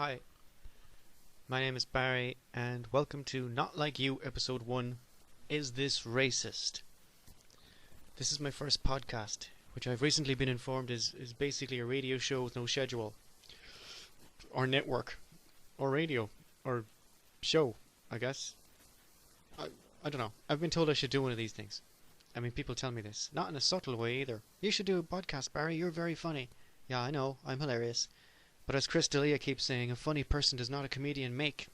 Hi, my name is Barry, and welcome to Not Like You, Episode 1, Is This Racist? This is my first podcast, which I've recently been informed is basically a radio show with no schedule, or network, or radio, or show, I guess. I don't know. I've been told I should do one of these things. I mean, people tell me this. Not in a subtle way either. You should do a podcast, Barry, you're very funny. Yeah, I know, I'm hilarious. But as Chris D'Elia keeps saying, a funny person does not a comedian make.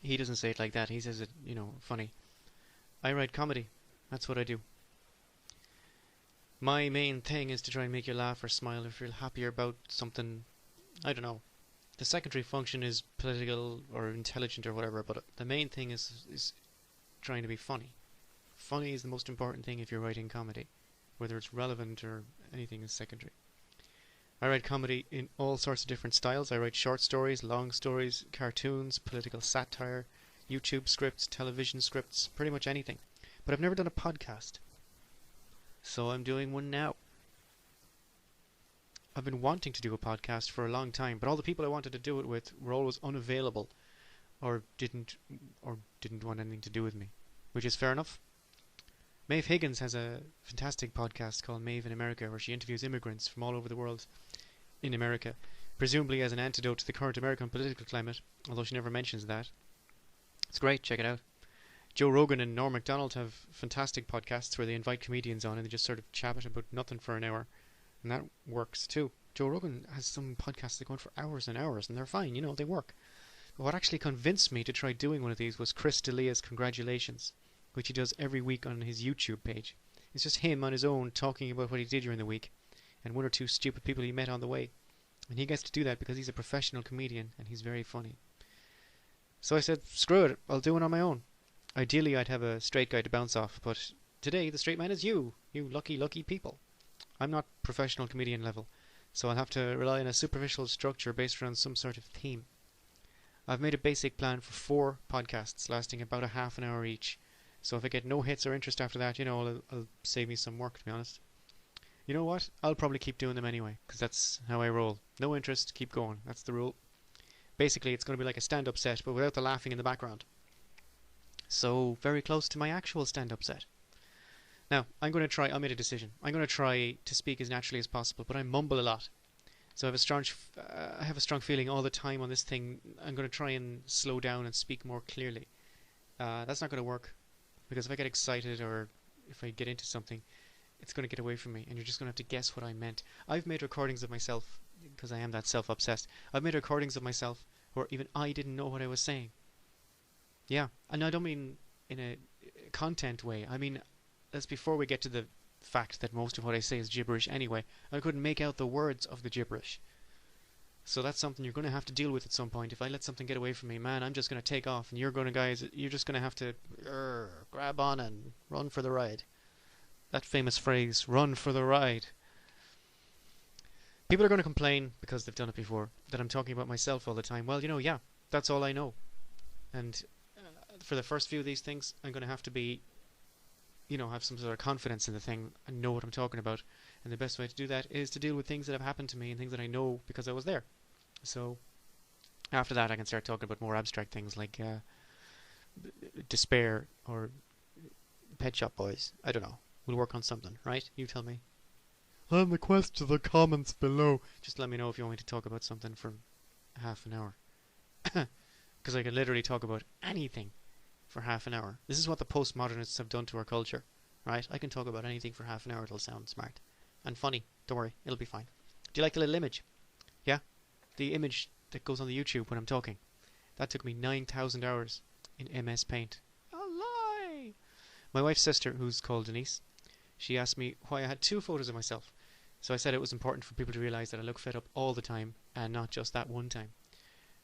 He doesn't say it like that. He says it, funny. I write comedy. That's what I do. My main thing is to try and make you laugh or smile or feel happier about something. I don't know. The secondary function is political or intelligent or whatever, but the main thing is trying to be funny. Funny is the most important thing if you're writing comedy. Whether it's relevant or anything is secondary. I write comedy in all sorts of different styles. I write short stories, long stories, cartoons, political satire, YouTube scripts, television scripts, pretty much anything. But I've never done a podcast. So I'm doing one now. I've been wanting to do a podcast for a long time, but all the people I wanted to do it with were always unavailable or didn't want anything to do with me, which is fair enough. Maeve Higgins has a fantastic podcast called Maeve in America, where she interviews immigrants from all over the world in America, presumably as an antidote to the current American political climate, although she never mentions that. It's great, check it out. Joe Rogan and Norm Macdonald have fantastic podcasts where they invite comedians on and they just sort of chat about nothing for an hour, and that works too. Joe Rogan has some podcasts that go on for hours and hours, and they're fine, they work. But what actually convinced me to try doing one of these was Chris D'Elia's Congratulations, which he does every week on his YouTube page. It's just him on his own talking about what he did during the week and one or two stupid people he met on the way. And he gets to do that because he's a professional comedian and he's very funny. So I said, screw it, I'll do it on my own. Ideally I'd have a straight guy to bounce off, but today the straight man is you lucky people. I'm not professional comedian level, so I'll have to rely on a superficial structure based around some sort of theme. I've made a basic plan for 4 podcasts lasting about a half an hour each. So if I get no hits or interest after that, it'll save me some work, to be honest. You know what? I'll probably keep doing them anyway, because that's how I roll. No interest, keep going. That's the rule. Basically, it's going to be like a stand-up set, but without the laughing in the background. So, very close to my actual stand-up set. Now, I made a decision. I'm going to try to speak as naturally as possible, but I mumble a lot. So I have a strong feeling all the time on this thing. I'm going to try and slow down and speak more clearly. That's not going to work. Because if I get excited or if I get into something, it's going to get away from me and you're just going to have to guess what I meant. I've made recordings of myself, because I am that self-obsessed. I've made recordings of myself where even I didn't know what I was saying. Yeah, and I don't mean in a content way. I mean, that's before we get to the fact that most of what I say is gibberish anyway. I couldn't make out the words of the gibberish. So that's something you're going to have to deal with at some point. If I let something get away from me, man, I'm just going to take off. And you're just going to have to grab on and run for the ride. That famous phrase, run for the ride. People are going to complain, because they've done it before, that I'm talking about myself all the time. Well, yeah, that's all I know. And for the first few of these things, I'm going to have to be, have some sort of confidence in the thing and know what I'm talking about. And the best way to do that is to deal with things that have happened to me and things that I know because I was there. So after that I can start talking about more abstract things like despair or Pet Shop Boys. I don't know. We'll work on something, right? You tell me. And the question to the comments below. Just let me know if you want me to talk about something for half an hour. Because I can literally talk about anything for half an hour. This is what the postmodernists have done to our culture, right? I can talk about anything for half an hour. It'll sound smart and funny. Don't worry, it'll be fine. Do you like the little image? Yeah? The image that goes on the YouTube when I'm talking. That took me 9,000 hours in MS Paint. A lie! My wife's sister, who's called Denise, she asked me why I had 2 photos of myself. So I said it was important for people to realise that I look fed up all the time and not just that one time.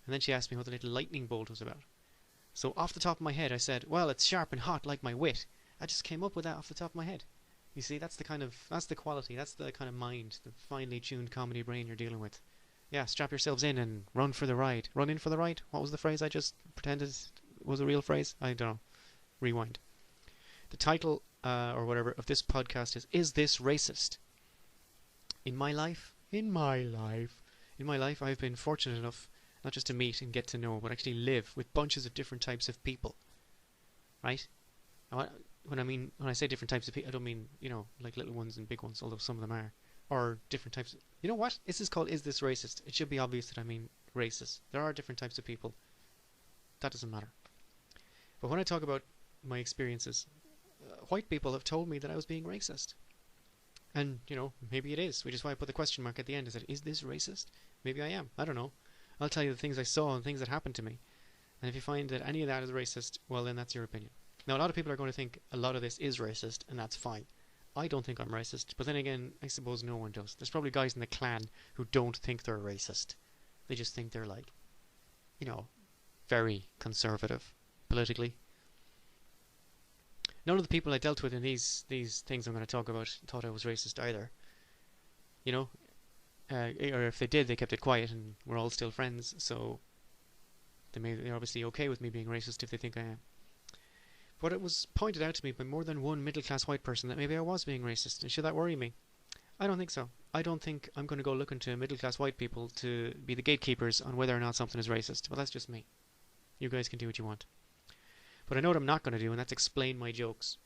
And then she asked me what the little lightning bolt was about. So off the top of my head I said, well, it's sharp and hot like my wit. I just came up with that off the top of my head. You see, that's the quality, that's the kind of mind, the finely tuned comedy brain you're dealing with. Yeah, strap yourselves in and run for the ride. Run in for the ride? What was the phrase I just pretended was a real phrase? I don't know. Rewind. The title, or whatever, of this podcast is This Racist? In my life, I've been fortunate enough not just to meet and get to know, but actually live with bunches of different types of people, right? When I say different types of people, I don't mean, like little ones and big ones, although some of them are, or different types. You know what? This is called Is This Racist? It should be obvious that I mean racist. There are different types of people. That doesn't matter. But when I talk about my experiences, white people have told me that I was being racist. And, maybe it is, which is why I put the question mark at the end. Is this racist? Maybe I am. I don't know. I'll tell you the things I saw and things that happened to me. And if you find that any of that is racist, well, then that's your opinion. Now, a lot of people are going to think a lot of this is racist, and that's fine. I don't think I'm racist, but then again, I suppose no one does. There's probably guys in the clan who don't think they're racist. They just think they're like, very conservative politically. None of the people I dealt with in these things I'm going to talk about thought I was racist either. Or if they did, they kept it quiet, and we're all still friends, so they're obviously okay with me being racist if they think I am. But it was pointed out to me by more than one middle-class white person that maybe I was being racist, and should that worry me? I don't think so. I don't think I'm going to go looking to middle-class white people to be the gatekeepers on whether or not something is racist. But that's just me. You guys can do what you want. But I know what I'm not going to do, and that's explain my jokes.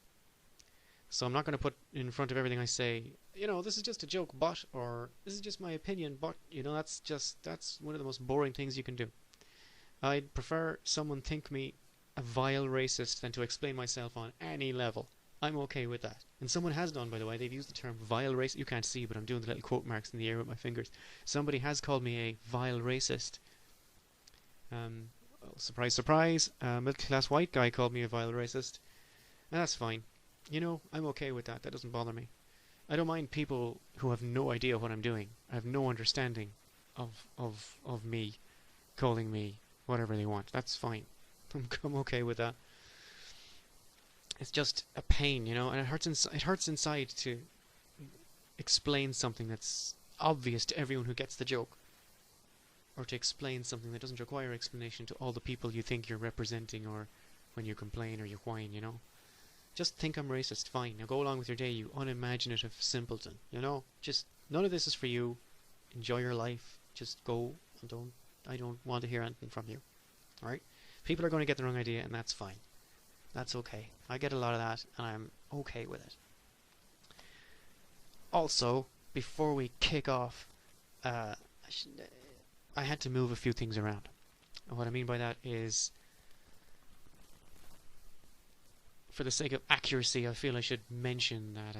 So I'm not going to put in front of everything I say, this is just a joke, but, or this is just my opinion, but, that's one of the most boring things you can do. I'd prefer someone think me a vile racist than to explain myself on any level. I'm okay with that. And someone has done, by the way. They've used the term vile racist. You can't see, but I'm doing the little quote marks in the air with my fingers. Somebody has called me a vile racist. Surprise, surprise. A middle-class white guy called me a vile racist. And that's fine. I'm okay with that. That doesn't bother me. I don't mind people who have no idea what I'm doing. I have no understanding of me calling me whatever they want. That's fine. I'm okay with that. It's just a pain, and it hurts inside to explain something that's obvious to everyone who gets the joke, or to explain something that doesn't require explanation to all the people you think you're representing, or when you complain or you whine, Just think I'm racist, fine. Now go along with your day, you unimaginative simpleton, Just, none of this is for you. Enjoy your life. Just go, and I don't want to hear anything from you. Alright? People are going to get the wrong idea, and that's fine. That's okay. I get a lot of that, and I'm okay with it. Also, before we kick off, I had to move a few things around. And what I mean by that is, for the sake of accuracy, I feel I should mention that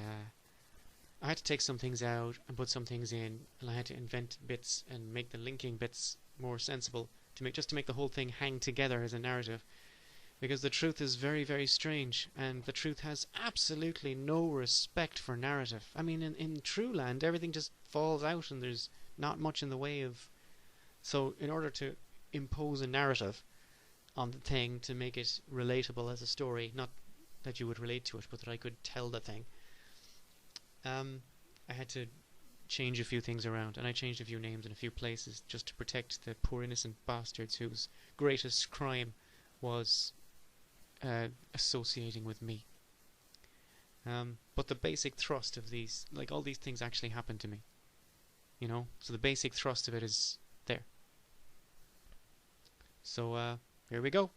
I had to take some things out and put some things in, and I had to invent bits and make the linking bits more sensible to make the whole thing hang together as a narrative. Because the truth is very, very strange, and the truth has absolutely no respect for narrative. I mean, in True Land, everything just falls out, and there's not much in the way of... So, in order to impose a narrative on the thing to make it relatable as a story, not that you would relate to it, but that I could tell the thing, I had to change a few things around, and I changed a few names in a few places just to protect the poor innocent bastards whose greatest crime was associating with me. But the basic thrust of these, like all these things actually happened to me. So the basic thrust of it is there. So here we go.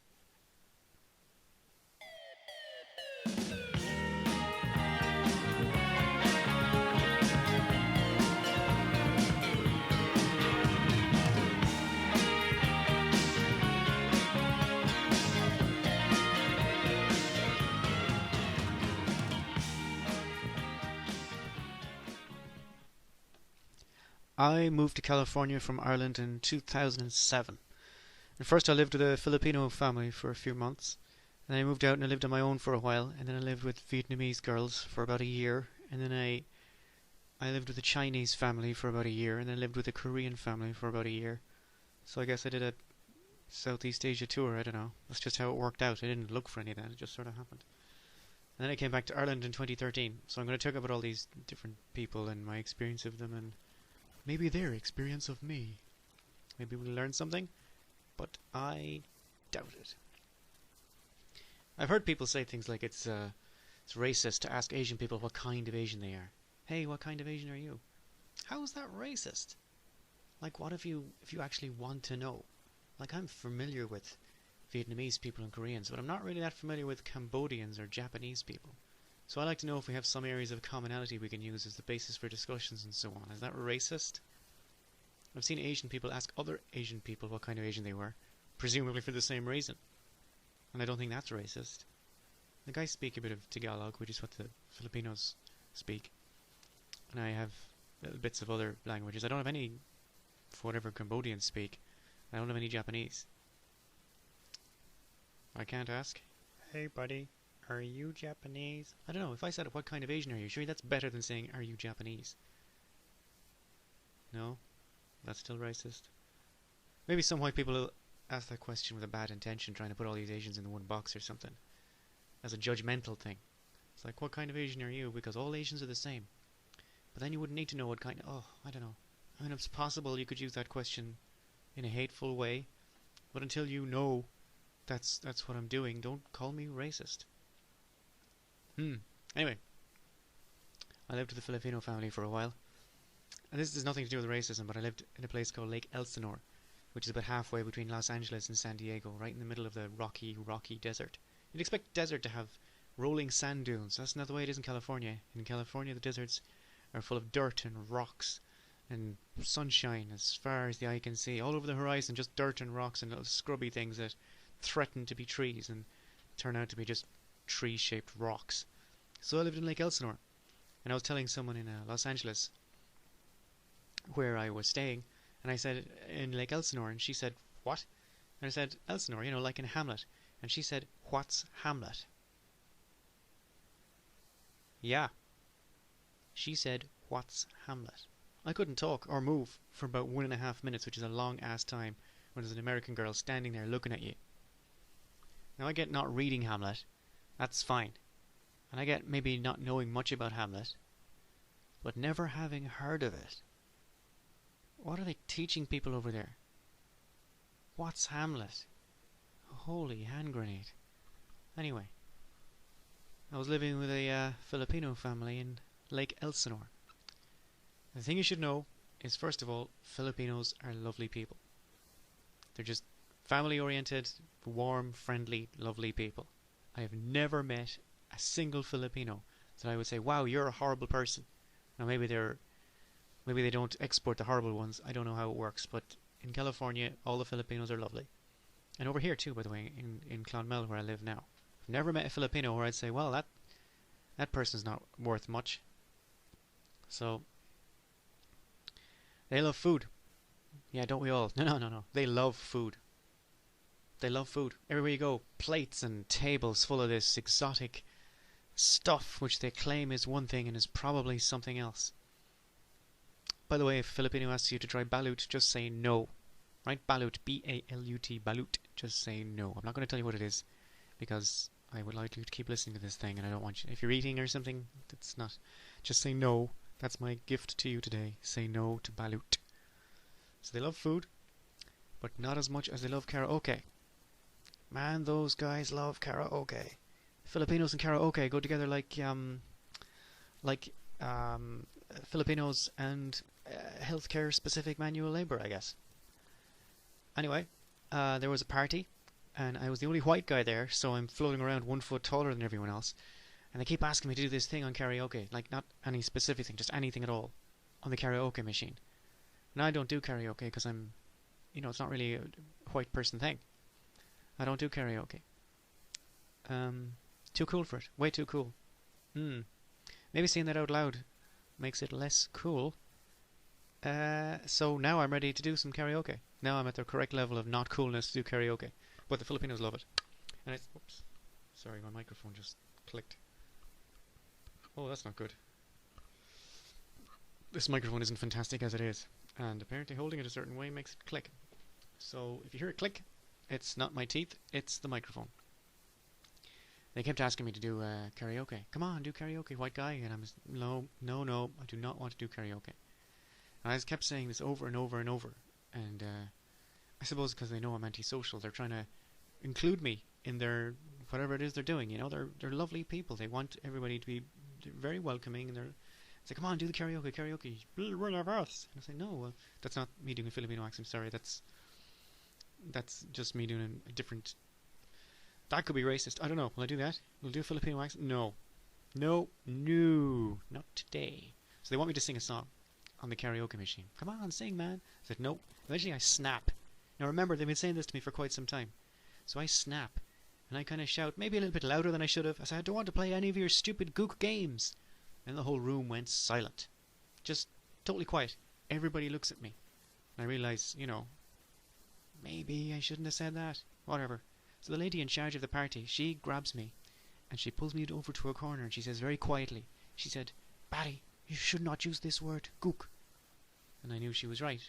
I moved to California from Ireland in 2007. And first I lived with a Filipino family for a few months. And then I moved out and I lived on my own for a while. And then I lived with Vietnamese girls for about a year. And then I lived with a Chinese family for about a year. And then I lived with a Korean family for about a year. So I guess I did a Southeast Asia tour, I don't know. That's just how it worked out. I didn't look for any of that, it just sort of happened. And then I came back to Ireland in 2013. So I'm going to talk about all these different people and my experience of them, and maybe their experience of me. Maybe we'll learn something, but I doubt it. I've heard people say things like it's racist to ask Asian people what kind of Asian they are. Hey, what kind of Asian are you? How is that racist? Like, what if you actually want to know? Like, I'm familiar with Vietnamese people and Koreans, but I'm not really that familiar with Cambodians or Japanese people. So I like to know if we have some areas of commonality we can use as the basis for discussions and so on. Is that racist? I've seen Asian people ask other Asian people what kind of Asian they were, presumably for the same reason. And I don't think that's racist. The guys speak a bit of Tagalog, which is what the Filipinos speak. And I have little bits of other languages. I don't have any, for whatever Cambodians speak. I don't have any Japanese. I can't ask, hey buddy, are you Japanese? I don't know, if I said, what kind of Asian are you? Sure, that's better than saying, are you Japanese? No? That's still racist? Maybe some white people will ask that question with a bad intention, trying to put all these Asians in the one box or something. As a judgmental thing. It's like, what kind of Asian are you? Because all Asians are the same. But then you wouldn't need to know what kind of... Oh, I don't know. I mean, it's possible you could use that question in a hateful way. But until you know that's what I'm doing, don't call me racist. Anyway. I lived with a Filipino family for a while. And this has nothing to do with racism, but I lived in a place called Lake Elsinore, which is about halfway between Los Angeles and San Diego, right in the middle of the rocky desert. You'd expect desert to have rolling sand dunes. That's not the way it is in California. In California, the deserts are full of dirt and rocks and sunshine as far as the eye can see. All over the horizon, just dirt and rocks and little scrubby things that threaten to be trees and turn out to be just tree-shaped rocks. So I lived in Lake Elsinore. And I was telling someone in Los Angeles where I was staying, and I said, in Lake Elsinore, and she said, what? And I said, Elsinore, like in Hamlet. And she said, what's Hamlet? Yeah. She said, what's Hamlet? I couldn't talk or move for about 1.5 minutes, which is a long-ass time when there's an American girl standing there looking at you. Now, I get not reading Hamlet. That's fine. And I get maybe not knowing much about Hamlet, but never having heard of it. What are they teaching people over there? What's Hamlet? Holy hand grenade. Anyway, I was living with a Filipino family in Lake Elsinore. The thing you should know is, first of all, Filipinos are lovely people. They're just family-oriented, warm, friendly, lovely people. I have never met a single Filipino that I would say, wow, you're a horrible person. Now maybe they don't export the horrible ones. I don't know how it works, but in California, all the Filipinos are lovely. And over here too, by the way, in Clonmel, where I live now. I've never met a Filipino where I'd say, well, that person's not worth much. So, they love food. Yeah, don't we all? No. They love food. They love food. Everywhere you go, plates and tables full of this exotic stuff which they claim is one thing and is probably something else. By the way, if a Filipino asks you to try balut, just say no. Right? Balut. B-A-L-U-T. Balut. Just say no. I'm not going to tell you what it is, because I would like you to keep listening to this thing, and I don't want you... If you're eating or something, that's not... Just say no. That's my gift to you today. Say no to balut. So they love food, but not as much as they love karaoke. Man, those guys love karaoke. Filipinos and karaoke go together like Filipinos and healthcare specific manual labor, I guess. Anyway, there was a party, and I was the only white guy there, so I'm floating around 1 foot taller than everyone else. And they keep asking me to do this thing on karaoke, like not any specific thing, just anything at all, on the karaoke machine. And I don't do karaoke because I'm, it's not really a white person thing. I don't do karaoke. Too cool for it. Way too cool. Maybe saying that out loud makes it less cool. So now I'm ready to do some karaoke. Now I'm at the correct level of not coolness to do karaoke. But the Filipinos love it. And it's... Oops. Sorry, my microphone just clicked. Oh, that's not good. This microphone isn't fantastic as it is. And apparently holding it a certain way makes it click. So if you hear it click, it's not my teeth, it's the microphone. They kept asking me to do karaoke. Come on, do karaoke, white guy. And I was, no, I do not want to do karaoke. And I just kept saying this over and over and over. And I suppose because they know I'm antisocial, they're trying to include me in their whatever it is they're doing. They're lovely people. They want everybody to be very welcoming, and they're say, come on, do the karaoke. We're nervous. And I say, no, that's not me doing a Filipino accent. Sorry, that's That's just me doing a different... That could be racist. I don't know. Will I do that? Will I do a Filipino accent? No. No. No. Not today. So they want me to sing a song on the karaoke machine. Come on, sing, man. I said, no. Eventually I snap. Now remember, they've been saying this to me for quite some time. So I snap. And I kind of shout, maybe a little bit louder than I should have. I said, I don't want to play any of your stupid gook games. And the whole room went silent. Just totally quiet. Everybody looks at me. And I realise, maybe I shouldn't have said that. Whatever. So the lady in charge of the party, she grabs me and she pulls me over to a corner and she says very quietly, she said, Barry, you should not use this word, gook. And I knew she was right,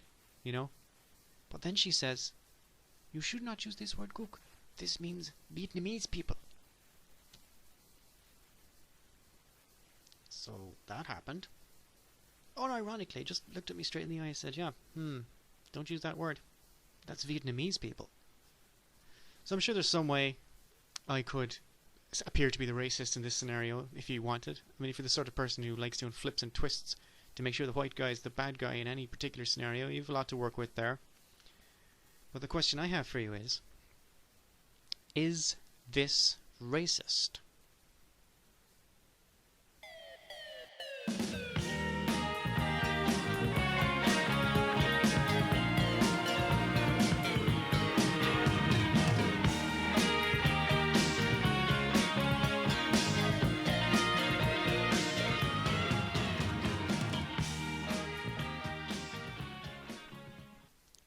But then she says, you should not use this word, gook. This means Vietnamese people. So that happened. Unironically, just looked at me straight in the eye and said, don't use that word. That's Vietnamese people. So I'm sure there's some way I could appear to be the racist in this scenario if you wanted. I mean, if you're the sort of person who likes doing flips and twists to make sure the white guy is the bad guy in any particular scenario, you have a lot to work with there. But the question I have for you is this racist?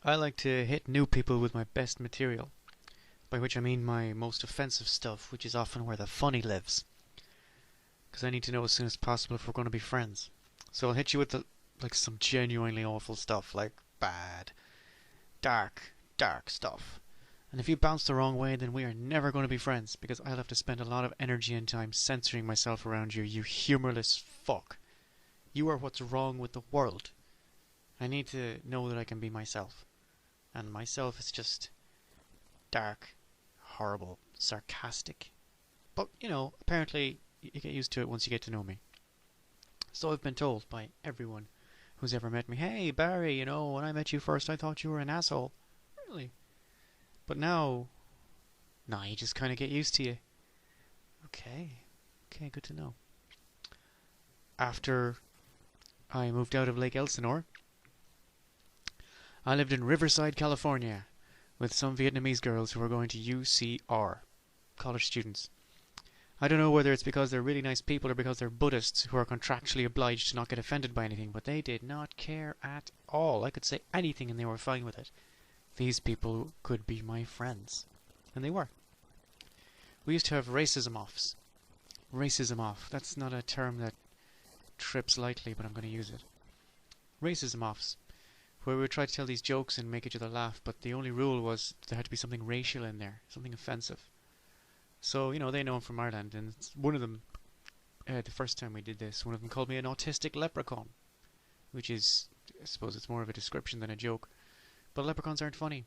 I like to hit new people with my best material, by which I mean my most offensive stuff, which is often where the funny lives. Because I need to know as soon as possible if we're going to be friends. So I'll hit you with some genuinely awful stuff, like bad, dark stuff. And if you bounce the wrong way, then we are never going to be friends, because I'll have to spend a lot of energy and time censoring myself around you, you humorless fuck. You are what's wrong with the world. I need to know that I can be myself. And myself is just dark, horrible, sarcastic. But, apparently you get used to it once you get to know me. So I've been told by everyone who's ever met me, hey Barry, when I met you first I thought you were an asshole. Really? But now, you just kind of get used to you. Okay, good to know. After I moved out of Lake Elsinore, I lived in Riverside, California, with some Vietnamese girls who were going to UCR, college students. I don't know whether it's because they're really nice people or because they're Buddhists who are contractually obliged to not get offended by anything, but they did not care at all. I could say anything and they were fine with it. These people could be my friends. And they were. We used to have racism offs. Racism off. That's not a term that trips lightly, but I'm going to use it. Racism offs. Where we would try to tell these jokes and make each other laugh, but the only rule was there had to be something racial in there, something offensive. So, they know I'm from Ireland, and one of them, the first time we did this, one of them called me an autistic leprechaun, which is, I suppose it's more of a description than a joke. But leprechauns aren't funny.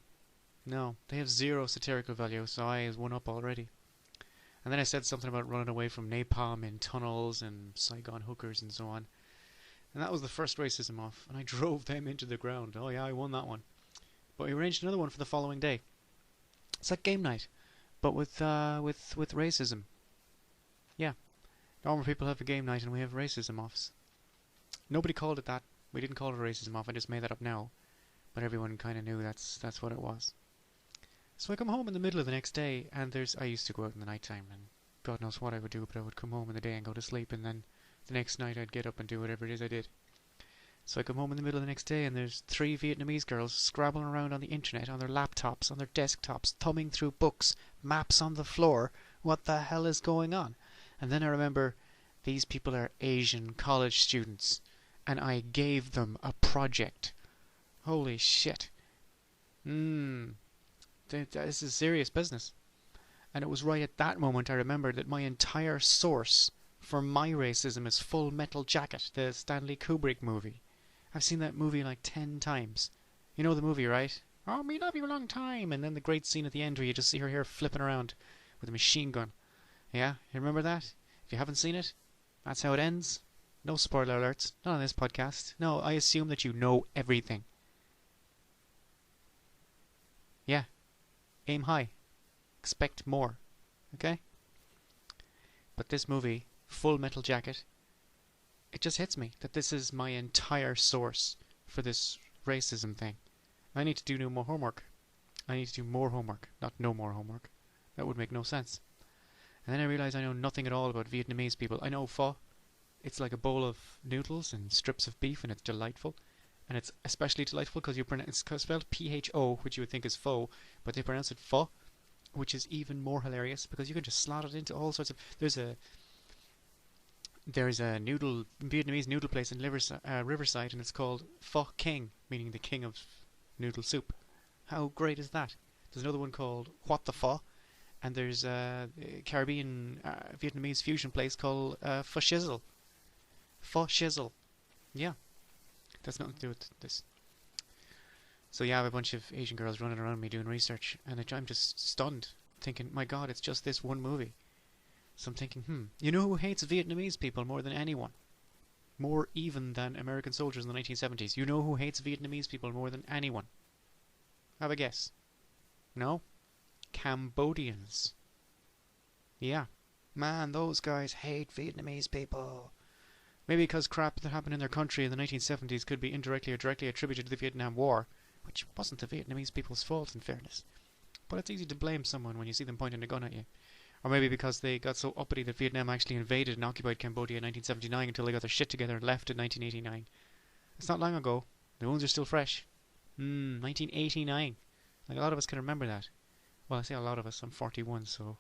No, they have zero satirical value, so I is one up already. And then I said something about running away from napalm in tunnels and Saigon hookers and so on. And that was the first racism off, and I drove them into the ground. Oh yeah, I won that one. But we arranged another one for the following day. It's like game night, but with racism. Yeah, normal people have a game night, and we have racism offs. Nobody called it that. We didn't call it a racism off. I just made that up now, but everyone kind of knew that's what it was. So I come home in the middle of the next day, and I used to go out in the night time, and God knows what I would do, but I would come home in the day and go to sleep, and then the next night I'd get up and do whatever it is I did. So I come home in the middle of the next day and there's 3 Vietnamese girls scrabbling around on the internet, on their laptops, on their desktops, thumbing through books, maps on the floor. What the hell is going on? And then I remember these people are Asian college students and I gave them a project. Holy shit. This is serious business. And it was right at that moment I remembered that my entire source for my racism is Full Metal Jacket, the Stanley Kubrick movie. I've seen that movie like 10 times. You know the movie, right? Oh, me love you a long time. And then the great scene at the end where you just see her hair flipping around with a machine gun. Yeah, you remember that? If you haven't seen it, that's how it ends. No spoiler alerts. Not on this podcast. No, I assume that you know everything. Yeah, Aim high. Expect more. Okay? But this movie, Full Metal Jacket, it just hits me that this is my entire source for this racism thing. I need to do no more homework. I need to do more homework, not no more homework. That would make no sense. And then I realised I know nothing at all about Vietnamese people. I know pho. It's like a bowl of noodles and strips of beef, and it's delightful. And it's especially delightful because it's spelled P-H-O, which you would think is pho, but they pronounce it pho, which is even more hilarious because you can just slot it into all sorts of... There's a Vietnamese noodle place in Riverside, and it's called Pho King, meaning the king of noodle soup. How great is that? There's another one called What the Pho, and there's a Caribbean Vietnamese fusion place called Pho Shizzle. Pho Shizzle. Yeah. That's nothing to do with this. So yeah, I have a bunch of Asian girls running around me doing research, and I'm just stunned, thinking, my god, it's just this one movie. So I'm thinking, you know who hates Vietnamese people more than anyone? More even than American soldiers in the 1970s. You know who hates Vietnamese people more than anyone? Have a guess. No? Cambodians. Yeah. Man, those guys hate Vietnamese people. Maybe because crap that happened in their country in the 1970s could be indirectly or directly attributed to the Vietnam War, which wasn't the Vietnamese people's fault, in fairness. But it's easy to blame someone when you see them pointing a gun at you. Or maybe because they got so uppity that Vietnam actually invaded and occupied Cambodia in 1979 until they got their shit together and left in 1989. It's not long ago. The wounds are still fresh. 1989. Like, a lot of us can remember that. Well, I say a lot of us. I'm 41, so...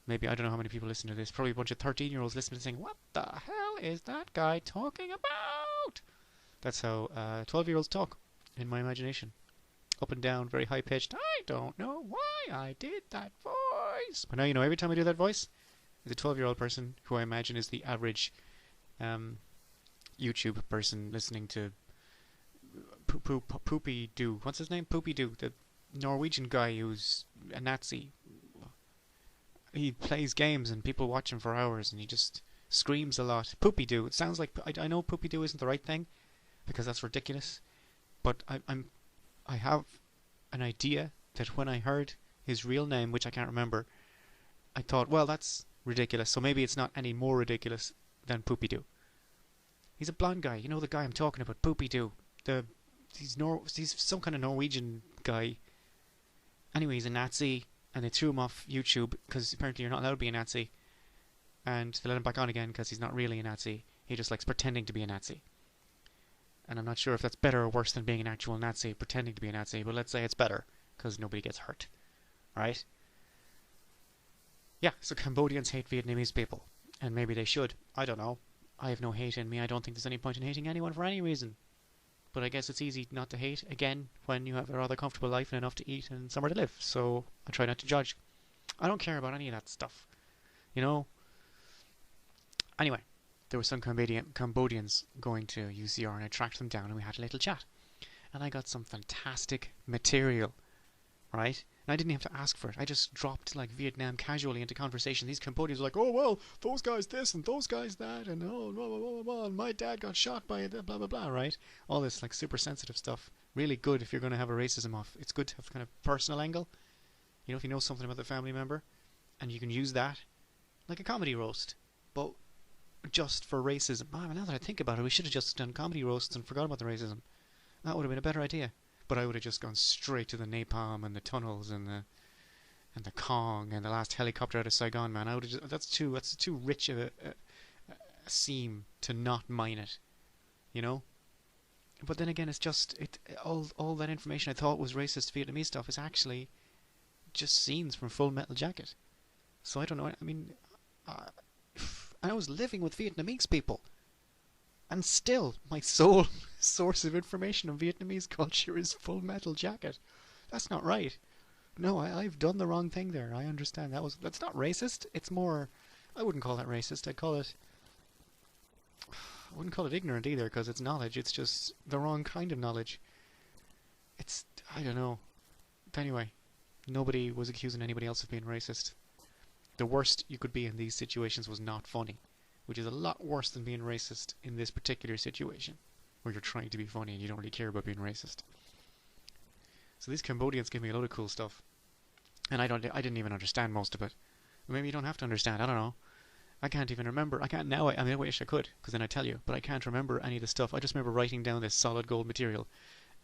Maybe, I don't know how many people listen to this. Probably a bunch of 13-year-olds listening and saying, what the hell is that guy talking about? That's how 12-year-olds talk, in my imagination. Up and down, very high-pitched. I don't know why I did that voice. But now you know, every time I do that voice, there's a 12-year-old person who I imagine is the average YouTube person listening to Poopy Doo. What's his name? Poopy Doo, the Norwegian guy who's a Nazi. He plays games and people watch him for hours, and he just screams a lot. Poopy Doo. It sounds like... I know Poopy Doo isn't the right thing, because that's ridiculous. But I have an idea that when I heard his real name, which I can't remember, I thought, well, that's ridiculous, so maybe it's not any more ridiculous than Poopy Doo. He's a blonde guy. You know the guy I'm talking about, Poopy Doo. He's some kind of Norwegian guy. Anyway, he's a Nazi, and they threw him off YouTube because apparently you're not allowed to be a Nazi. And they let him back on again because he's not really a Nazi. He just likes pretending to be a Nazi. And I'm not sure if that's better or worse than being an actual Nazi, pretending to be a Nazi, but let's say it's better, because nobody gets hurt. Right? Yeah, so Cambodians hate Vietnamese people. And maybe they should. I don't know. I have no hate in me. I don't think there's any point in hating anyone for any reason. But I guess it's easy not to hate, again, when you have a rather comfortable life and enough to eat and somewhere to live. So I try not to judge. I don't care about any of that stuff. You know? Anyway, there were some Cambodians going to UCR, and I tracked them down and we had a little chat. And I got some fantastic material, right? And I didn't have to ask for it. I just dropped like Vietnam casually into conversation. These Cambodians were like, oh, well, those guys this and those guys that, and oh, blah, blah, blah, blah, and my dad got shot by it, blah, blah, blah, right? All this like super sensitive stuff. Really good if you're going to have a racism off. It's good to have kind of personal angle. You know, if you know something about the family member, and you can use that like a comedy roast. But just for racism. Oh, now that I think about it, we should have just done comedy roasts and forgot about the racism. That would have been a better idea. But I would have just gone straight to the napalm and the tunnels and the Kong and the last helicopter out of Saigon, man. I would have that's too rich of a seam to not mine it, you know. But then again, it's just all that information I thought was racist Vietnamese stuff is actually just scenes from Full Metal Jacket. So I don't know. I mean, I was living with Vietnamese people. And still, my sole source of information on Vietnamese culture is Full Metal Jacket. That's not right. No, I've done the wrong thing there. I understand. That's not racist. It's more... I wouldn't call that racist. I wouldn't call it ignorant either, because it's knowledge. It's just the wrong kind of knowledge. It's... I don't know. Anyway, nobody was accusing anybody else of being racist. The worst you could be in these situations was not funny, which is a lot worse than being racist in this particular situation, where you're trying to be funny and you don't really care about being racist. So these Cambodians gave me a load of cool stuff, and I didn't even understand most of it. Maybe you don't have to understand. I don't know. I can't even remember. I can't now. I mean, I wish I could, because then I'd tell you. But I can't remember any of the stuff. I just remember writing down this solid gold material,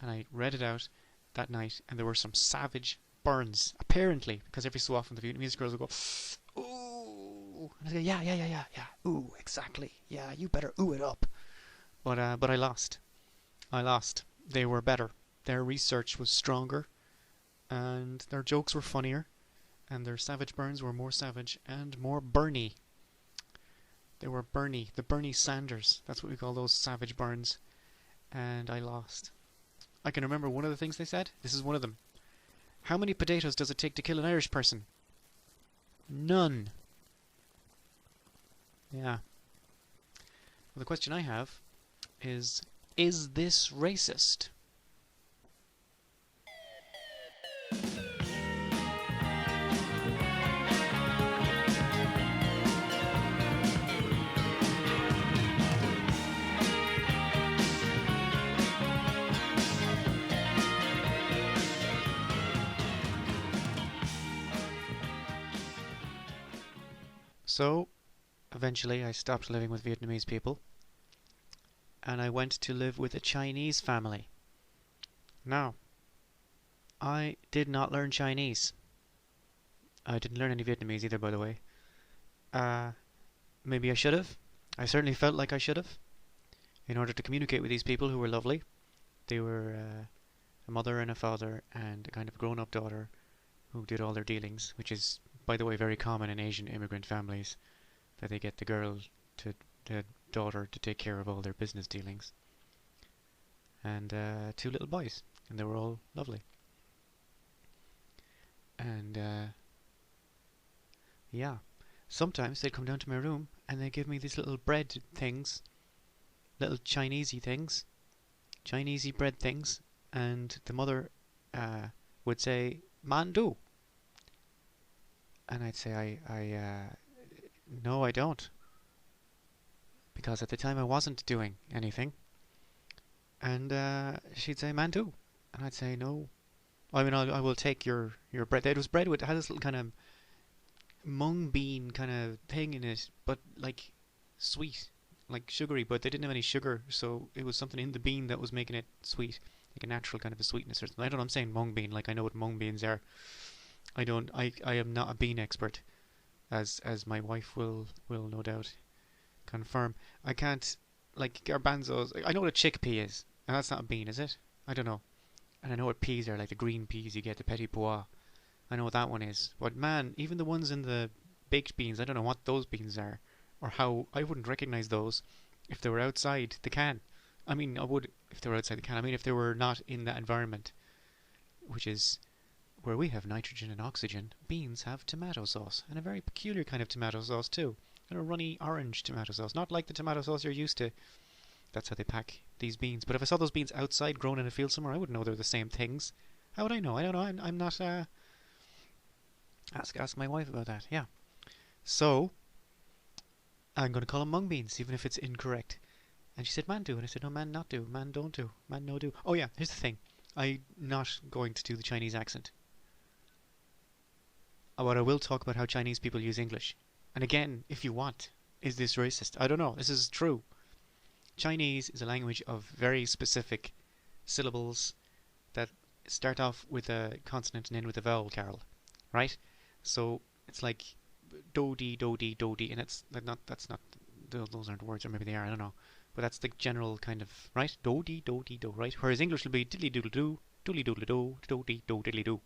and I read it out that night, and there were some savage burns, apparently, because every so often the Vietnamese girls would go, ooh, and I'd go, yeah, ooh, exactly, yeah, you better ooh it up. But I lost. I lost. They were better. Their research was stronger, and their jokes were funnier, and their savage burns were more savage and more burny. They were Bernie, the Bernie Sanders. That's what we call those savage burns. And I lost. I can remember one of the things they said. This is one of them. How many potatoes does it take to kill an Irish person? None. Yeah. Well, the question I have is this racist? So, eventually I stopped living with Vietnamese people, and I went to live with a Chinese family. Now, I did not learn Chinese. I didn't learn any Vietnamese either, by the way. Maybe I should have. I certainly felt like I should have, in order to communicate with these people who were lovely. They were a mother and a father and a kind of grown-up daughter who did all their dealings, which is, by the way, very common in Asian immigrant families, that they get the daughter to take care of all their business dealings. And two little boys, and they were all lovely. And yeah, sometimes they'd come down to my room and they'd give me these little bread things, little Chinesey things, Chinesey bread things, and the mother would say, "Mandu." And I'd say, no, I don't. Because at the time I wasn't doing anything. And she'd say, "Mandu." And I'd say, "No. I mean, I will take your bread." It was bread with, it had this little kind of mung bean kind of thing in it, but like sweet, like sugary, but they didn't have any sugar, so it was something in the bean that was making it sweet, like a natural kind of a sweetness or something. I don't know, I'm saying mung bean, like I know what mung beans are. I am not a bean expert, as my wife will no doubt confirm. I can't, like garbanzos. I know what a chickpea is, and that's not a bean, is it? I don't know. And I know what peas are, like the green peas you get, the petit pois. I know what that one is. But man, even the ones in the baked beans, I don't know what those beans are, or how. I wouldn't recognize those if they were outside the can. I mean, I would if they were outside the can. I mean, if they were not in that environment, which is where we have nitrogen and oxygen. Beans have tomato sauce, and a very peculiar kind of tomato sauce too. And a runny orange tomato sauce, not like the tomato sauce you're used to. That's how they pack these beans. But if I saw those beans outside grown in a field somewhere, I wouldn't know they're the same things. How would I know? I don't know. I'm not. Ask my wife about that. Yeah. So I'm going to call them mung beans, even if it's incorrect. And she said, "Man do," and I said, "No, man not do. Man don't do. Man no do." Oh yeah. Here's the thing. I'm not going to do the Chinese accent. But I will talk about how Chinese people use English. And again, if you want, is this racist? I don't know. This is true. Chinese is a language of very specific syllables that start off with a consonant and end with a vowel, Carol. Right? So it's like do-dee, do-dee, do-dee, and that's not, those aren't words, or maybe they are, I don't know. But that's the general kind of, right? Do-dee, do-dee, do, right? Whereas English will be diddly-doodle-doo, doodly-doodle-doo, do-dee, do-diddly-doo.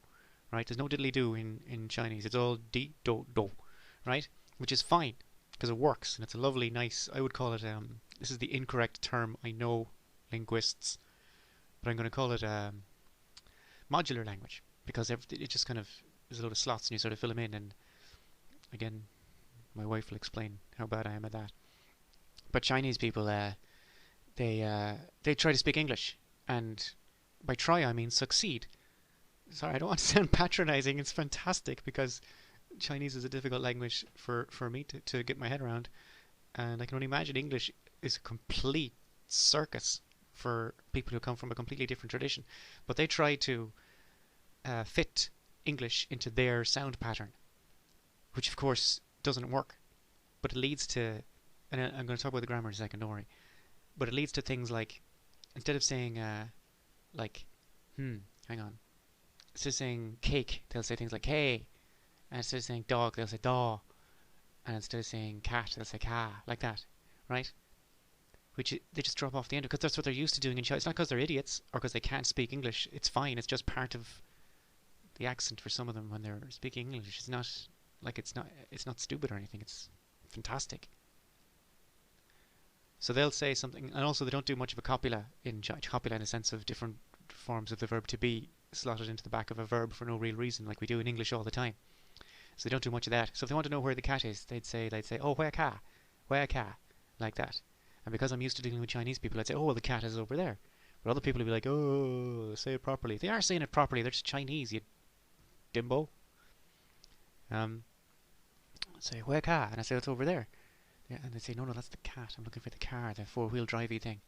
Right? There's no diddly-do in Chinese. It's all dee-do-do, right? Which is fine, because it works, and it's a lovely, nice, I would call it, this is the incorrect term, I know, linguists, but I'm going to call it modular language, because it just kind of, there's a load of slots, and you sort of fill them in, and again, my wife will explain how bad I am at that. But Chinese people, they try to speak English, and by try I mean succeed. Sorry, I don't want to sound patronizing. It's fantastic because Chinese is a difficult language for me to get my head around. And I can only imagine English is a complete circus for people who come from a completely different tradition. But they try to fit English into their sound pattern, which of course doesn't work. But it leads to, and I'm going to talk about the grammar in a second, don't worry. But it leads to things like, instead of saying, like, hang on. Instead of saying cake, they'll say things like hey. And instead of saying dog, they'll say daw. And instead of saying cat, they'll say ka, like that, right? Which they just drop off the end because that's what they're used to doing in China. It's not because they're idiots or because they can't speak English. It's fine. It's just part of the accent for some of them when they're speaking English. It's not like it's not stupid or anything. It's fantastic. So they'll say something, and also they don't do much of a copula in copula in a sense of different forms of the verb to be slotted into the back of a verb for no real reason, like we do in English all the time. So they don't do much of that. So if they want to know where the cat is, they'd say, oh, where ka, like that. And because I'm used to dealing with Chinese people, I'd say, oh, well, the cat is over there. But other people would be like, oh, say it properly. They are saying it properly. They're just Chinese, you dimbo. Say, where ka? And I say, it's over there. Yeah, and they say, no, that's the cat. I'm looking for the car, the four-wheel drivey thing.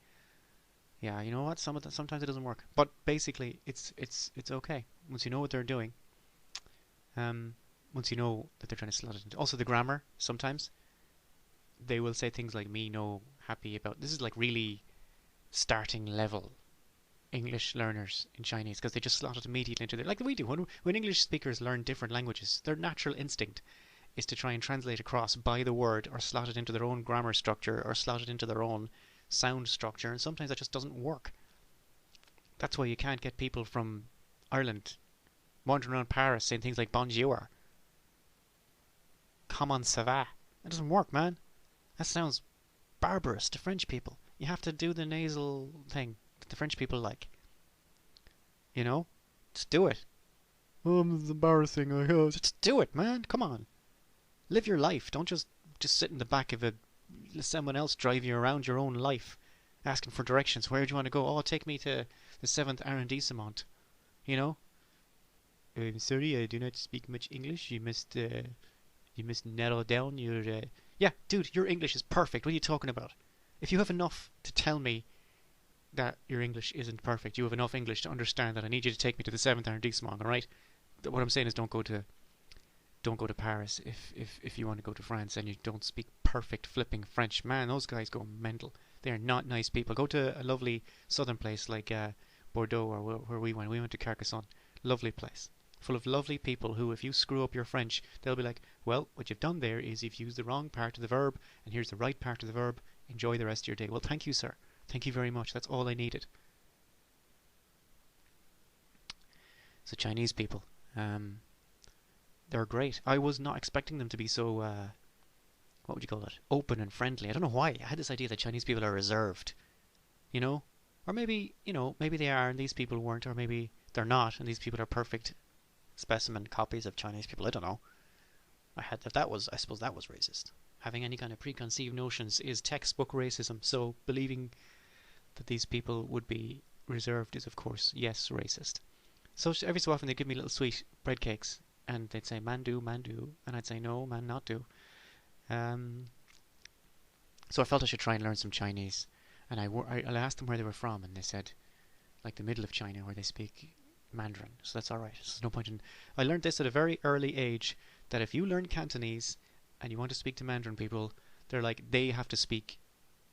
Yeah, you know what? Sometimes it doesn't work. But basically, it's okay. Once you know what they're doing, once you know that they're trying to slot it into. Also, the grammar, sometimes, they will say things like me, no, happy, about. This is like really starting level English learners in Chinese, because they just slot it immediately into their, like we do. When English speakers learn different languages, their natural instinct is to try and translate across by the word, or slot it into their own grammar structure, or slot it into their own sound structure, and sometimes that just doesn't work. That's why you can't get people from Ireland wandering around Paris saying things like bonjour, comment ça va. That doesn't work, man. That sounds barbarous to French people. You have to do the nasal thing that the French people like. You know? Just do it. Oh, it's embarrassing. Just do it, man. Come on. Live your life. Don't just sit in the back of let someone else drive you around your own life, asking for directions. Where do you want to go? Oh, take me to the 7th arrondissement. You know? I'm sorry, I do not speak much English. You must narrow down your... Yeah, dude, your English is perfect. What are you talking about? If you have enough to tell me that your English isn't perfect, you have enough English to understand that I need you to take me to the 7th arrondissement, alright? What I'm saying is don't go to Paris if you want to go to France and you don't speak perfect flipping French. Man, those guys go mental. They are not nice people. Go to a lovely southern place like Bordeaux, or where we went. We went to Carcassonne. Lovely place. Full of lovely people who, if you screw up your French, they'll be like, well, what you've done there is you've used the wrong part of the verb, and here's the right part of the verb. Enjoy the rest of your day. Well, thank you, sir. Thank you very much. That's all I needed. So Chinese people, they're great. I was not expecting them to be so, what would you call it? Open and friendly. I don't know why. I had this idea that Chinese people are reserved, you know? Or maybe, maybe they are and these people weren't, or maybe they're not and these people are perfect specimen copies of Chinese people. I don't know. I suppose that was racist. Having any kind of preconceived notions is textbook racism, so believing that these people would be reserved is, of course, yes, racist. So every so often they'd give me little sweet bread cakes, and they'd say, man do, and I'd say, no, man not do. So I felt I should try and learn some Chinese, and I asked them where they were from, and they said, like the middle of China, where they speak Mandarin. So that's alright. So there's no point in... I learned this at a very early age, that if you learn Cantonese and you want to speak to Mandarin people, they're like, they have to speak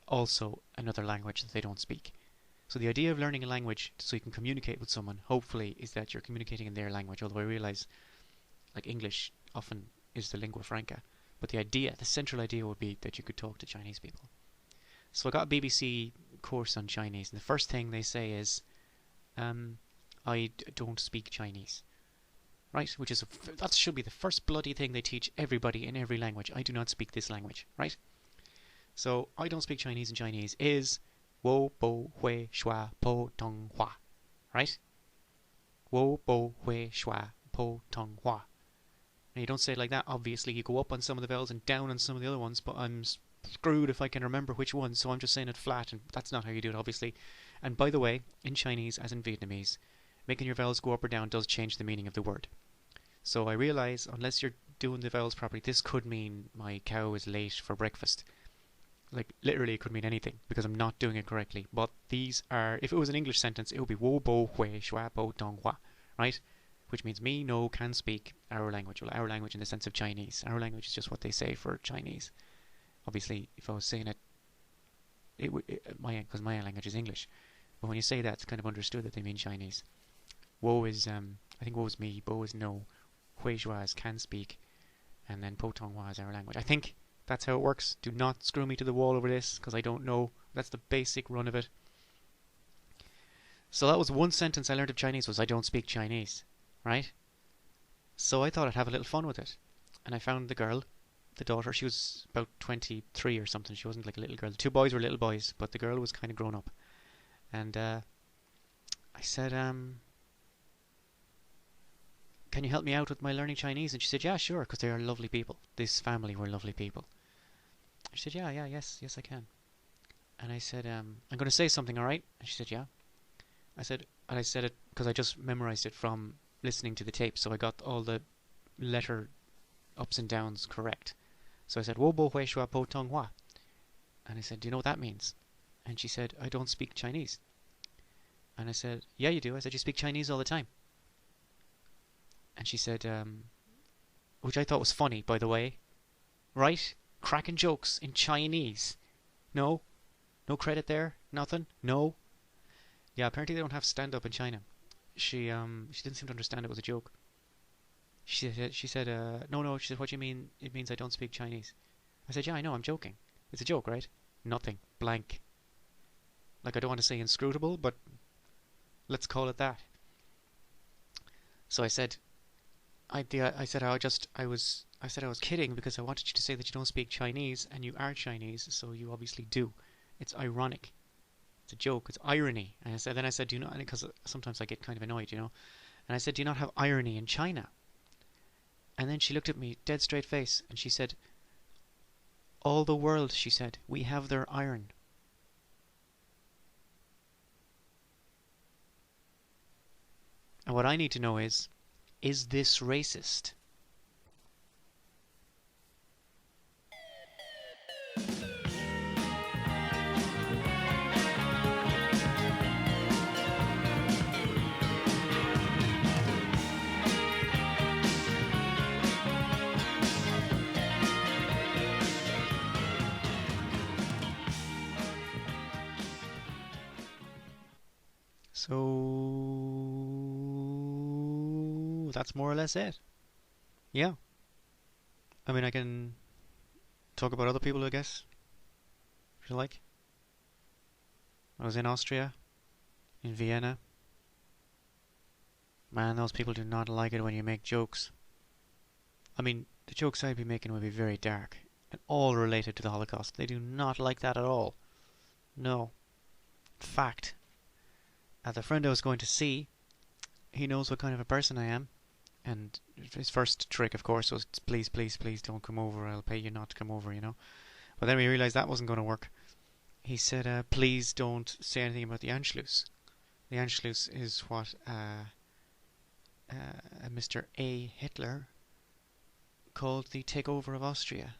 also another language that they don't speak. So the idea of learning a language so you can communicate with someone, hopefully, is that you're communicating in their language, although I realise, like, English often is the lingua franca. But the central idea would be that you could talk to Chinese people. So I got a BBC course on Chinese, and the first thing they say is, I don't speak Chinese. Right? That should be the first bloody thing they teach everybody in every language. I do not speak this language. Right? So, I don't speak Chinese in Chinese is wo bo hui shua po tong hua. Right? Wo bo hui shua po tong hua. And you don't say it like that, obviously. You go up on some of the vowels and down on some of the other ones, but I'm screwed if I can remember which one, so I'm just saying it flat, and that's not how you do it, obviously. And by the way, in Chinese, as in Vietnamese, making your vowels go up or down does change the meaning of the word. So I realise, unless you're doing the vowels properly, this could mean my cow is late for breakfast. Like, literally, it could mean anything, because I'm not doing it correctly. But these are, if it was an English sentence, it would be wo bo hui shua po tong hua, right? which means me, no, can speak our language. Well, our language in the sense of Chinese. Our language is just what they say for Chinese. Obviously, if I was saying it, it would because my language is English. But when you say that, it's kind of understood that they mean Chinese. Wo is I think wo is me, bo is no, hui zhua is can speak, and then po tong hua is our language. I think that's how it works. Do not screw me to the wall over this, because I don't know. That's the basic run of it. So that was one sentence I learned of Chinese, was I don't speak Chinese, right? So I thought I'd have a little fun with it. And I found the girl, the daughter. She was about 23 or something. She wasn't like a little girl. The two boys were little boys, but the girl was kind of grown up. And I said, can you help me out with my learning Chinese? And she said, yeah, sure, because they are lovely people. This family were lovely people. She said, yes, I can. And I said, I'm going to say something, all right? And she said, yeah. I said it because I just memorized it from listening to the tape, so I got all the letter ups and downs correct. So I said, wo bo hui shua po tong hua. And I said, do you know what that means? And she said, I don't speak Chinese. And I said, yeah, you do. I said, you speak Chinese all the time. And she said, which I thought was funny, by the way. Right? Cracking jokes in Chinese. No? No credit there? Nothing? No? Yeah, apparently they don't have stand-up in China. She didn't seem to understand it was a joke. She said, no, she said, what do you mean? It means I don't speak Chinese. I said, yeah, I know, I'm joking. It's a joke, right? Nothing. Blank. Like, I don't want to say inscrutable, but let's call it that. So I said, I was kidding because I wanted you to say that you don't speak Chinese, and you are Chinese, so you obviously do. It's ironic. It's a joke. It's irony. And then I said, do you know? Because sometimes I get kind of annoyed, you know. And I said, do you not have irony in China? And then she looked at me, dead straight face, and she said, all the world, she said, we have their iron. And what I need to know is this racist? So that's more or less it. Yeah. I mean, I can talk about other people, I guess, if you like. I was in Austria, in Vienna. Man, those people do not like it when you make jokes. I mean, the jokes I'd be making would be very dark and all related to the Holocaust. They do not like that at all. No. In fact, the friend I was going to see, he knows what kind of a person I am. And his first trick, of course, was, please, please, please don't come over. I'll pay you not to come over, you know. But then we realised that wasn't going to work. He said, please don't say anything about the Anschluss. The Anschluss is what Mr. A. Hitler called the takeover of Austria.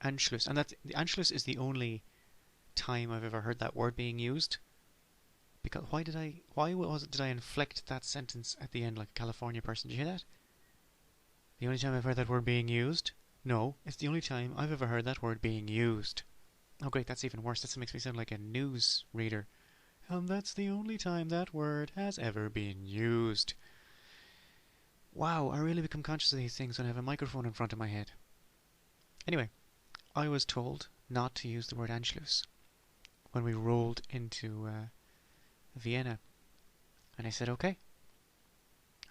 Anschluss. And the Anschluss is the only time I've ever heard that word being used. Because why did I inflect that sentence at the end like a California person? Did you hear that? The only time I've heard that word being used? No, it's the only time I've ever heard that word being used. Oh great, that's even worse. That makes me sound like a news reader. And that's the only time that word has ever been used. Wow, I really become conscious of these things when I have a microphone in front of my head. Anyway, I was told not to use the word Anschluss when we rolled into Vienna. And I said, okay,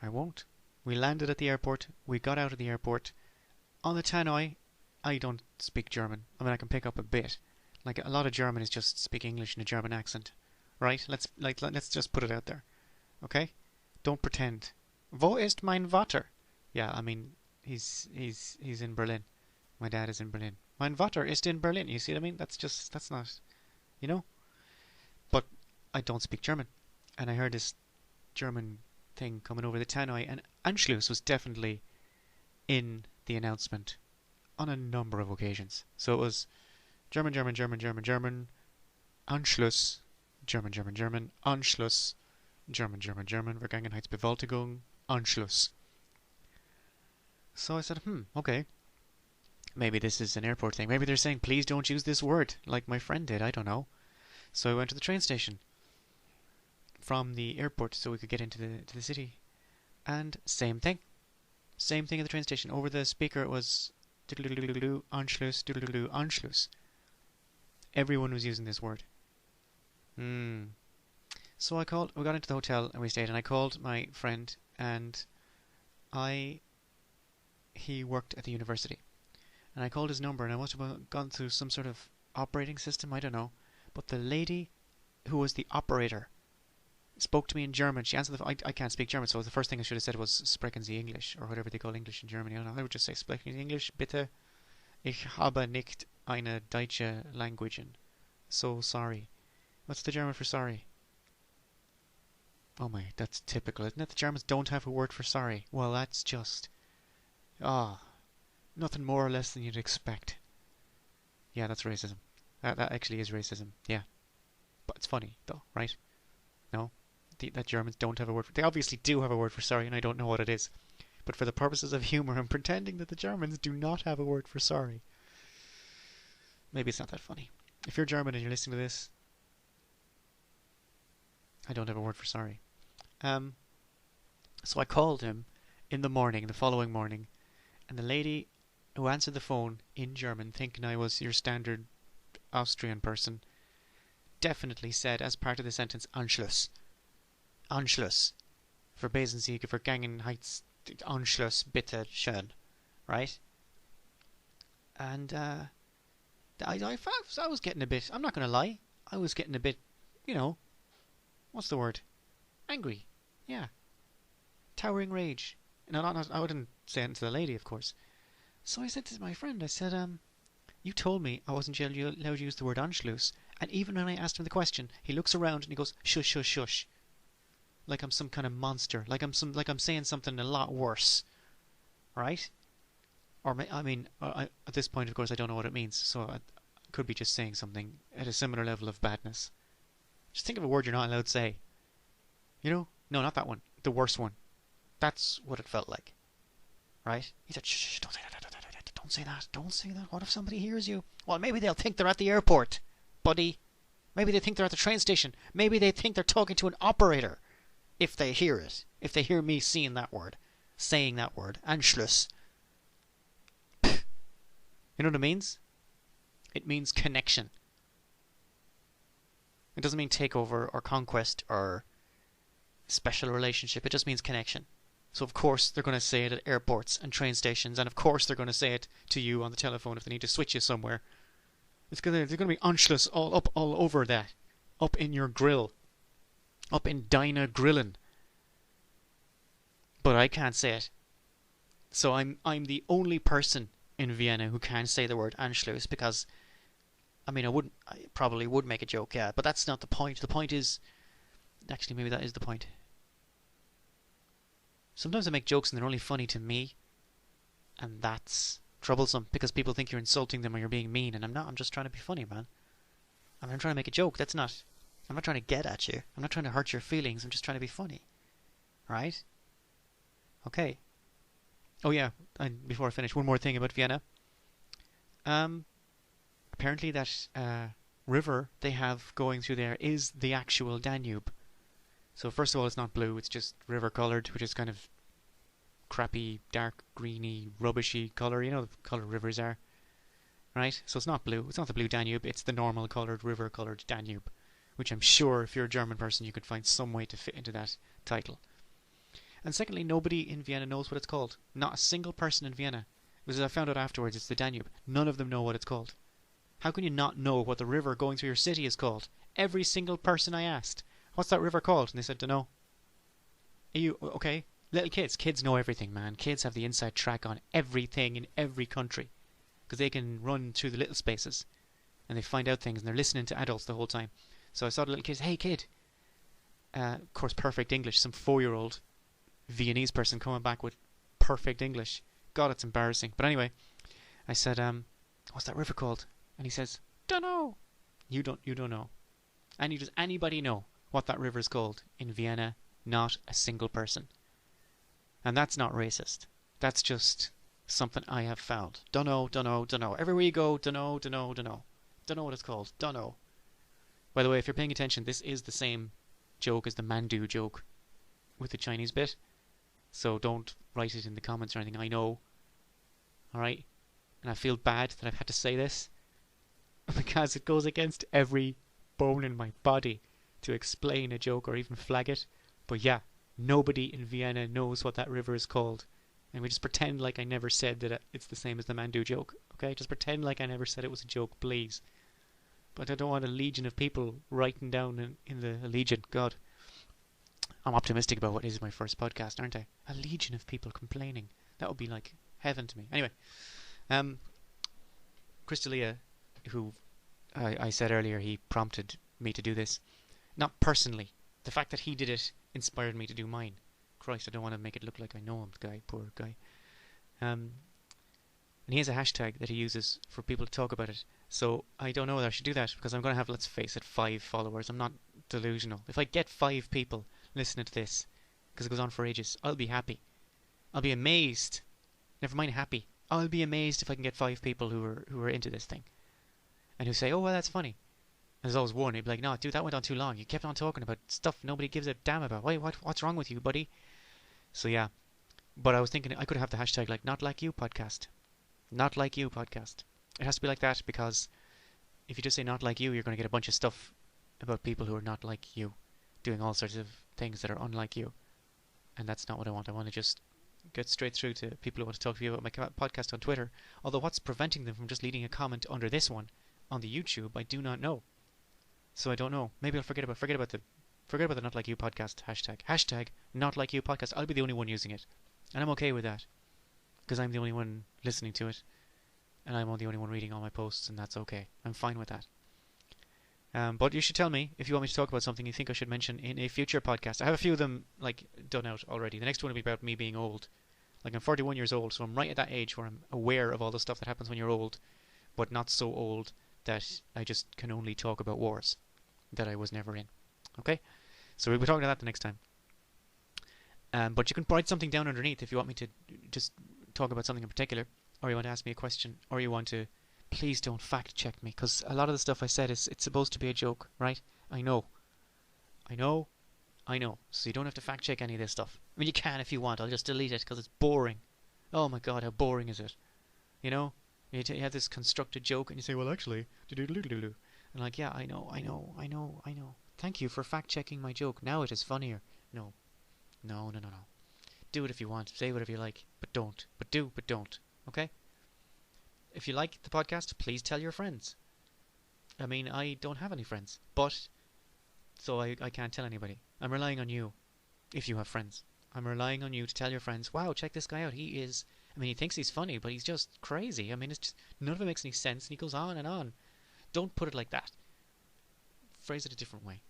I won't. We landed at the airport. We got out of the airport. On the tannoy, I don't speak German. I mean, I can pick up a bit. Like, a lot of German is just speak English in a German accent. Right? Let's just put it out there. Okay? Don't pretend. Wo ist mein Vater? Yeah, I mean, he's in Berlin. My dad is in Berlin. Mein Vater ist in Berlin. You see what I mean? That's not, you know? But I don't speak German. And I heard this German thing coming over the tannoy, and Anschluss was definitely in the announcement on a number of occasions. So it was German, German, German, German, German, Anschluss, German, German, German, Anschluss, German, German, German, Vergangenheitsbewältigung, Anschluss. So I said, okay. Maybe this is an airport thing. Maybe they're saying, please don't use this word, like my friend did. I don't know. So I went to the train station from the airport so we could get into the city. And same thing. Same thing at the train station. Over the speaker it was Anschluss, Anschluss. Everyone was using this word. So we got into the hotel and we stayed, and I called my friend, and he worked at the university. And I called his number, and I must have gone through some sort of operating system, I don't know. But the lady who was the operator spoke to me in German. She answered the phone. I can't speak German, so the first thing I should have said was sprechen Sie English, or whatever they call English in Germany. I don't know. I would just say sprechen Sie English, bitte. Ich habe nicht eine deutsche Languagen. So sorry. What's the German for sorry? Oh my, that's typical, isn't it? The Germans don't have a word for sorry. Well, that's just... nothing more or less than you'd expect. Yeah, that's racism. That actually is racism, yeah. But it's funny, though, right? No? That Germans don't have a word for... They obviously do have a word for sorry, and I don't know what it is. But for the purposes of humour, I'm pretending that the Germans do not have a word for sorry. Maybe it's not that funny. If you're German and you're listening to this, I don't have a word for sorry. So I called him in the morning, the following morning, and the lady who answered the phone in German, thinking I was your standard Austrian person, definitely said as part of the sentence Anschluss. Anschluss. Verbesen Sie Vergangenheits Anschluss bitte schön. Right? And I was getting a bit, I'm not going to lie, I was getting a bit, what's the word? Angry. Yeah. Towering rage. No, I wouldn't say it to the lady, of course. So I said to my friend, I said, you told me I wasn't allowed to use the word Anschluss, and even when I asked him the question, he looks around and he goes, shush, shush, shush. Like I'm some kind of monster. Like I'm saying something a lot worse. Right? Or, at this point, of course, I don't know what it means, so I could be just saying something at a similar level of badness. Just think of a word you're not allowed to say. No, not that one. The worst one. That's what it felt like. Right? He said, shh, don't say that, don't say that, don't say that. What if somebody hears you? Well, maybe they'll think they're at the airport, buddy. Maybe they think they're at the train station. Maybe they think they're talking to an operator. If they hear it. If they hear me saying that word. Anschluss. You know what it means? It means connection. It doesn't mean takeover or conquest or special relationship. It just means connection. So of course they're going to say it at airports and train stations, and of course they're going to say it to you on the telephone if they need to switch you somewhere. There's going to be Anschluss all over that. Up in your grill. Up in Deine Grillen. But I can't say it. So I'm the only person in Vienna who can say the word Anschluss, because I probably would make a joke, yeah, but that's not the point. The point is, actually maybe that is the point. Sometimes I make jokes and they're only funny to me, and that's troublesome because people think you're insulting them or you're being mean, and I'm not. I'm just trying to be funny, man. I'm trying to make a joke. I'm not trying to get at you. I'm not trying to hurt your feelings. I'm just trying to be funny. Right? Okay. Oh yeah, and before I finish, one more thing about Vienna. Apparently that river they have going through there is the actual Danube. So first of all, it's not blue, it's just river coloured, which is kind of crappy, dark, greeny, rubbishy colour. You know the colour rivers are. Right? So it's not blue. It's not the blue Danube, it's the normal coloured, river coloured Danube. Which I'm sure, if you're a German person, you could find some way to fit into that title. And secondly, nobody in Vienna knows what it's called. Not a single person in Vienna. Because I found out afterwards, it's the Danube. None of them know what it's called. How can you not know what the river going through your city is called? Every single person I asked, what's that river called? And they said, dunno. Are you okay? Little kids know everything, man. Kids have the inside track on everything in every country. Because they can run through the little spaces. And they find out things, and they're listening to adults the whole time. So I saw the little kids, hey kid. Of course, perfect English. Some 4-year-old Viennese person coming back with perfect English. God, it's embarrassing. But anyway, I said, what's that river called? And he says, dunno. You don't know. Does anybody know what that river is called in Vienna? Not a single person. And that's not racist. That's just something I have found. Dunno, dunno, dunno. Everywhere you go, dunno, dunno, dunno. Dunno what it's called. Dunno. By the way, if you're paying attention, this is the same joke as the Mandu joke with the Chinese bit. So don't write it in the comments or anything. I know. Alright? And I feel bad that I've had to say this because it goes against every bone in my body to explain a joke or even flag it. But yeah, nobody in Vienna knows what that river is called. And we just pretend like I never said that it's the same as the Mandu joke. Okay? Just pretend like I never said it was a joke, please. But I don't want a legion of people writing down in the legion. God. I'm optimistic about what is my first podcast, aren't I? A legion of people complaining. That would be like heaven to me. Anyway. Chris D'Elia, who I said earlier he prompted me to do this. Not personally. The fact that he did it inspired me to do mine. Christ, I don't want to make it look like I know him, the guy, poor guy. And he has a hashtag that he uses for people to talk about it. So I don't know whether I should do that because I'm going to have, let's face it, 5 followers. I'm not delusional. If I get 5 people listening to this, because it goes on for ages, I'll be happy. I'll be amazed. Never mind happy. I'll be amazed if I can get 5 people who are into this thing. And who say, oh, well, that's funny. And there's always one. He'd be like, no, dude, that went on too long. You kept on talking about stuff nobody gives a damn about. Wait, what's wrong with you, buddy? So yeah. But I was thinking I could have the hashtag like, not like you podcast. Not like you podcast. It has to be like that because if you just say not like you, you're going to get a bunch of stuff about people who are not like you. Doing all sorts of things that are unlike you. And that's not what I want. I want to just get straight through to people who want to talk to you about my podcast on Twitter. Although what's preventing them from just leaving a comment under this one on the YouTube, I do not know. So I don't know. Maybe I'll forget about the Not Like You podcast hashtag. Hashtag Not Like You podcast. I'll be the only one using it. And I'm okay with that. Because I'm the only one listening to it. And I'm the only one reading all my posts, and that's okay. I'm fine with that. But you should tell me if you want me to talk about something you think I should mention in a future podcast. I have a few of them like done out already. The next one will be about me being old. Like I'm 41 years old, so I'm right at that age where I'm aware of all the stuff that happens when you're old, but not so old that I just can only talk about wars that I was never in. Okay? So we'll be talking about that the next time. But you can write something down underneath if you want me to just talk about something in particular, or you want to ask me a question, or you want to... Please don't fact check me, because a lot of the stuff I said it's supposed to be a joke, right? I know. So you don't have to fact check any of this stuff. I mean, you can if you want. I'll just delete it because it's boring. Oh my god, how boring is it? You know? You have this constructed joke and you say, well, actually, and like, yeah, I know. Thank you for fact checking my joke. Now it is funnier. No. Do it if you want. Say whatever you like, but don't. But don't. Okay? If you like the podcast, please tell your friends. I mean, I don't have any friends, so I can't tell anybody. I'm relying on you, if you have friends. I'm relying on you to tell your friends, wow, check this guy out. He thinks he's funny, but he's just crazy. I mean, it's just, none of it makes any sense, and he goes on and on. Don't put it like that. Phrase it a different way.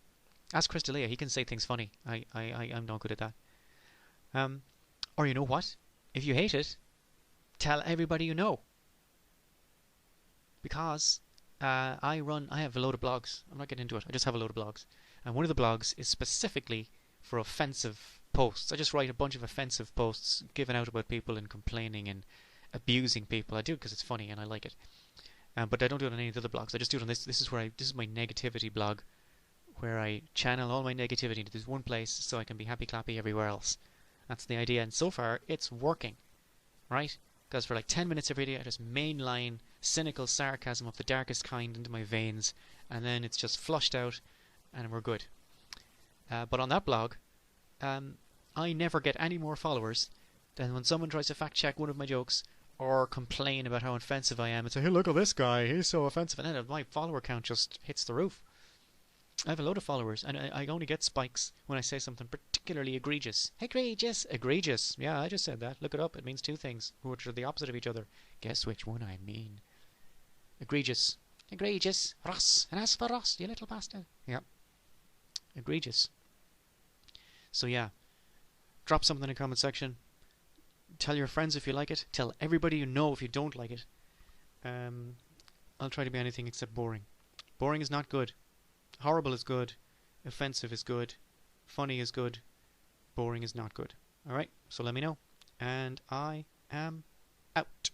Ask Chris D'Elia. He can say things funny. I'm not good at that. Or you know what? If you hate it, tell everybody you know. Because I have a load of blogs. I'm not getting into it. I just have a load of blogs. And one of the blogs is specifically for offensive posts. I just write a bunch of offensive posts giving out about people and complaining and abusing people. I do it because it's funny and I like it. But I don't do it on any of the other blogs. I just do it on this. This is my negativity blog, where I channel all my negativity into this one place so I can be happy clappy everywhere else. That's the idea. And so far, it's working. Right? Because for like 10 minutes every day, I just mainline cynical sarcasm of the darkest kind into my veins, and then it's just flushed out, and we're good. But on that blog, I never get any more followers than when someone tries to fact check one of my jokes or complain about how offensive I am and say, hey, look at this guy, he's so offensive, and then my follower count just hits the roof. I have a load of followers, and I only get spikes when I say something particularly egregious. Egregious. Yeah, I just said that. Look it up. It means 2 things, which are the opposite of each other. Guess which one I mean. Egregious. Ross. And as for Ross, you little bastard. Yep. Egregious. So yeah. Drop something in the comment section. Tell your friends if you like it. Tell everybody you know if you don't like it. I'll try to be anything except boring. Boring is not good. Horrible is good. Offensive is good. Funny is good. Boring is not good. Alright, so let me know. and I am out.